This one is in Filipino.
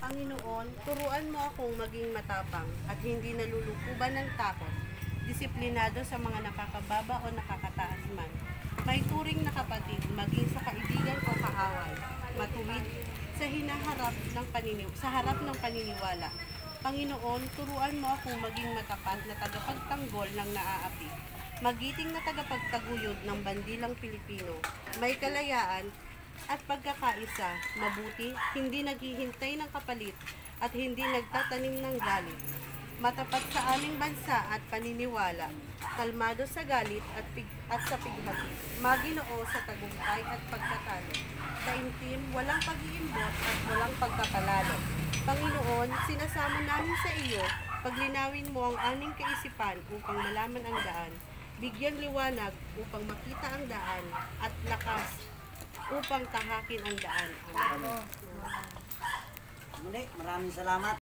Panginoon, turuan mo akong maging matapang at hindi nalulukuban ng takot, disiplinado sa mga nakakababa o nakakataas man. May turing na kapatid, maging sa kaibigan o kaaway, matuwid sa harap ng paniniwala. Panginoon, turuan mo akong maging matapat na tagapagtanggol ng naaapi, magiting na tagapagtaguyod ng bandilang Pilipino, may kalayaan at pagkakaisa, mabuti, hindi naghihintay ng kapalit at hindi nagtatanim ng galit. Matapat sa aming bansa at paniniwala, kalmado sa galit at sa pighati, maginoo sa tagumpay at pagkatalo, taimtim, walang pag-iimbot at walang pagkapalalo. Panginoon, sinasamo namin sa iyo, paglinawin mo ang aming kaisipan upang malaman ang daan, bigyang liwanag upang makita ang daan, at lakas upang tahakin ang daan. Muli, maraming salamat.